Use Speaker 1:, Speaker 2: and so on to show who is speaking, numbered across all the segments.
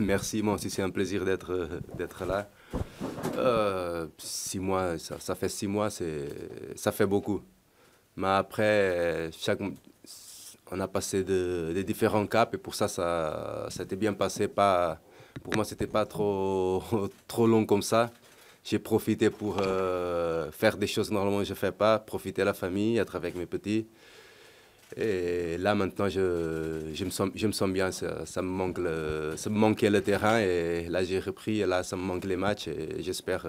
Speaker 1: Merci, moi aussi c'est un plaisir d'être là. 6 mois, ça fait 6 mois, ça fait beaucoup. Mais après, on a passé de différents caps et pour ça, ça s'était bien passé. Pour moi, c'était pas trop, trop long comme ça. J'ai profité pour faire des choses que normalement je ne fais pas, profiter de la famille, être avec mes petits. Et là, maintenant, je me sens bien. Ça me manque ça me manquait le terrain. Et là, j'ai repris. Et là, ça me manque les matchs. Et j'espère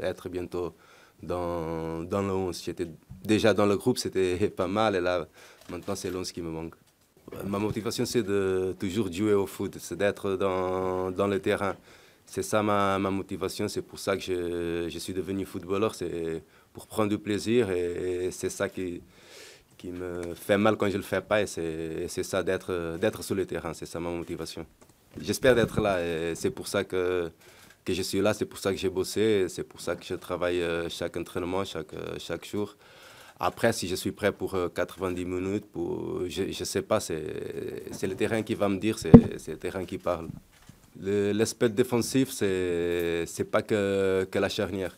Speaker 1: être bientôt dans le 11. J'étais déjà dans le groupe, c'était pas mal. Et là, maintenant, c'est l'11 qui me manque. Ma motivation, c'est de toujours jouer au foot. C'est d'être dans le terrain. C'est ça ma motivation. C'est pour ça que je suis devenu footballeur. C'est pour prendre du plaisir. Et c'est ça qui me fait mal quand je le fais pas et c'est ça d'être sur le terrain, c'est ça ma motivation. J'espère d'être là et c'est pour ça que je suis là, c'est pour ça que j'ai bossé, c'est pour ça que je travaille chaque entraînement, chaque jour. Après, si je suis prêt pour 90 minutes, je ne sais pas, c'est le terrain qui va me dire, c'est le terrain qui parle. L'aspect défensif, c'est pas que la charnière.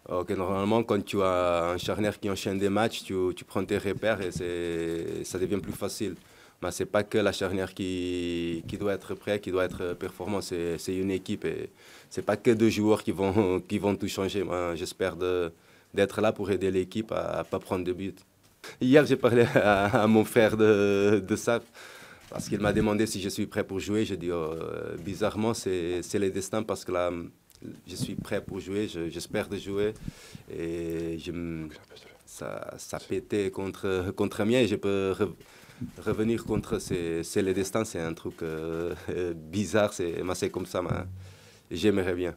Speaker 1: Ok, normalement, quand tu as un charnière qui enchaîne des matchs, tu prends tes repères et ça devient plus facile. Mais ce n'est pas que la charnière qui doit être prêt, qui doit être performant, c'est une équipe et ce n'est pas que deux joueurs qui vont tout changer. Moi, j'espère d'être là pour aider l'équipe à ne pas prendre de buts. Hier, j'ai parlé à mon frère de ça parce qu'il m'a demandé si je suis prêt pour jouer. J'ai dit, bizarrement, c'est le destin parce que là, je suis prêt pour jouer, j'espère de jouer. Et ça pétait contre moi et je peux revenir contre. C'est le destin, c'est un truc bizarre, c'est comme ça, mais j'aimerais bien.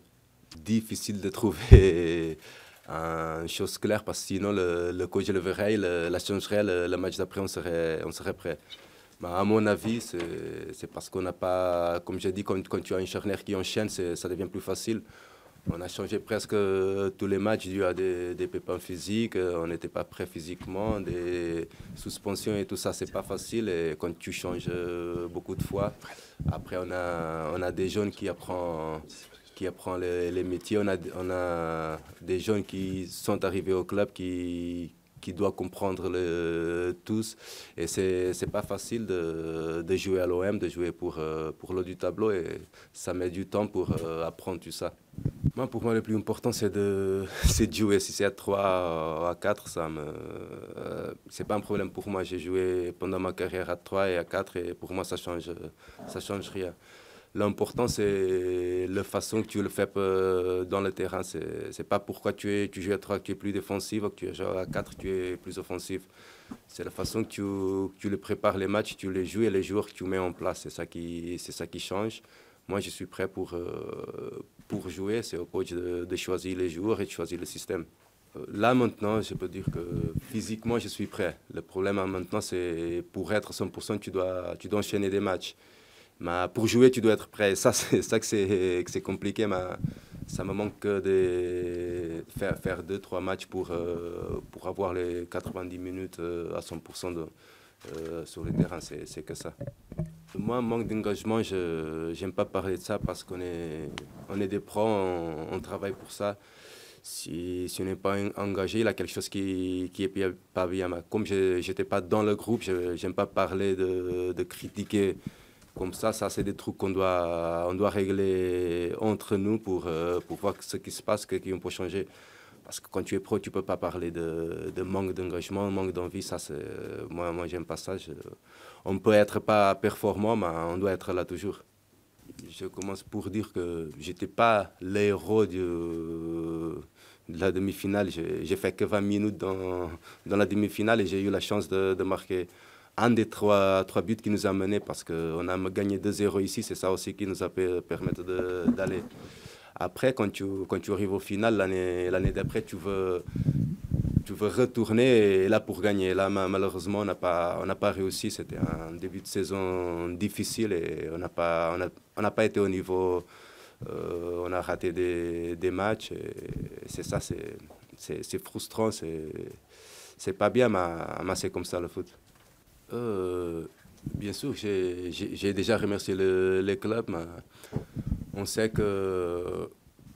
Speaker 1: Difficile de trouver une chose claire parce que sinon le coach le verrait, la changerait, le match d'après on serait prêt. Mais à mon avis, c'est parce qu'on n'a pas, comme j'ai dit, quand tu as une charnière qui enchaîne, ça devient plus facile. On a changé presque tous les matchs dû à des pépins physiques. On n'était pas prêt physiquement, des suspensions et tout ça, c'est pas facile. Et quand tu changes beaucoup de fois, après on a des jeunes qui apprennent les métiers. On a des jeunes qui sont arrivés au club qui doivent comprendre tous. Et c'est pas facile de jouer à l'OM, de jouer pour l'eau du tableau. Et ça met du temps pour apprendre tout ça. Moi, pour moi, le plus important, c'est de jouer. Si c'est à 3 à 4, c'est pas un problème pour moi. J'ai joué pendant ma carrière à 3 et à 4 et pour moi, ça change rien. L'important, c'est la façon que tu le fais dans le terrain. C'est pas pourquoi tu joues à 3 que tu es plus défensif, ou que tu joues à 4 tu es plus offensif. C'est la façon que tu le prépares les matchs, tu les joues et les joueurs que tu mets en place. C'est ça qui change. Moi, je suis prêt pour jouer. C'est au coach de choisir les joueurs et de choisir le système. Là, maintenant, je peux dire que physiquement, je suis prêt. Le problème maintenant, c'est pour être 100%, tu dois enchaîner des matchs. Mais pour jouer, tu dois être prêt. Ça, c'est ça que c'est compliqué. Mais ça me manque de faire 2, 3 matchs pour avoir les 90 minutes à 100% sur le terrain. C'est que ça. Moi, manque d'engagement, je n'aime pas parler de ça parce on est des pros, on travaille pour ça. Si on n'est pas engagé, il y a quelque chose qui est pas bien. Mais comme je n'étais pas dans le groupe, je n'aime pas parler de critiquer comme ça c'est des trucs on doit régler entre nous pour voir ce qui se passe, qu'on peut changer. Parce que quand tu es pro, tu ne peux pas parler de manque d'engagement, manque d'envie. Ça, moi j'aime pas ça. On peut être pas performant, mais on doit être là toujours. Je commence pour dire que j'étais pas l'héros de la demi-finale. J'ai fait que 20 minutes dans la demi-finale et j'ai eu la chance de marquer un des trois buts qui nous a menés parce qu'on a gagné 2-0 ici. C'est ça aussi qui nous a permis d'aller. Après, quand tu arrives au final, l'année d'après, tu veux retourner et là pour gagner. Là, malheureusement, on n'a pas réussi. C'était un début de saison difficile et on n'a pas été au niveau. On a raté des matchs. C'est ça, c'est frustrant. C'est pas bien, mais c'est comme ça le foot. Euh, Bien sûr, j'ai déjà remercié le club. On sait que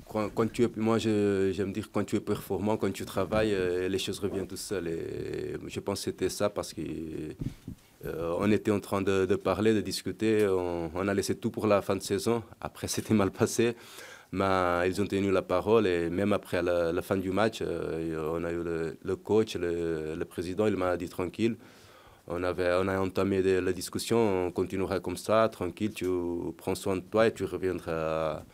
Speaker 1: quand tu es, moi j'aime dire quand tu es performant, quand tu travailles, les choses reviennent tout seul. Et je pense que c'était ça parce qu'on était en train de parler, de discuter. On a laissé tout pour la fin de saison. Après, c'était mal passé. Mais ils ont tenu la parole et même après la fin du match, on a eu le coach, le président, il m'a dit tranquille. On a entamé la discussion, on continuera comme ça, tranquille, tu prends soin de toi et tu reviendras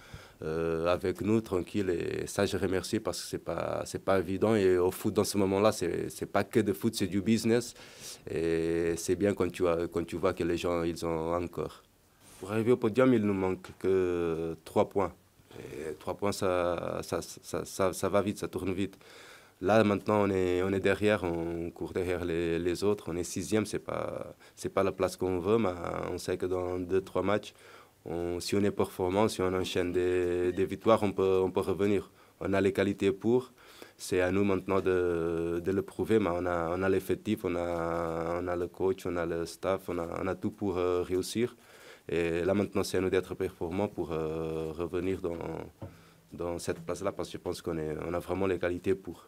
Speaker 1: avec nous, tranquille. Et ça, je remercie parce que c'est pas évident. Et au foot, dans ce moment-là, c'est pas que de foot, c'est du business. Et c'est bien quand tu vois que les gens, ils ont encore. Pour arriver au podium, il nous manque que 3 points. Et 3 points, ça va vite, ça tourne vite. Là, maintenant, on est derrière, on court derrière les autres. On est sixième, c'est pas la place qu'on veut, mais on sait que dans 2, 3 matchs, si on est performant, si on enchaîne des victoires, on peut revenir. On a les qualités pour. C'est à nous maintenant de le prouver, mais on a l'effectif, on a le coach, on a le staff, on a tout pour réussir. Et là, maintenant, c'est à nous d'être performants pour revenir dans cette place-là, parce que je pense on a vraiment les qualités pour.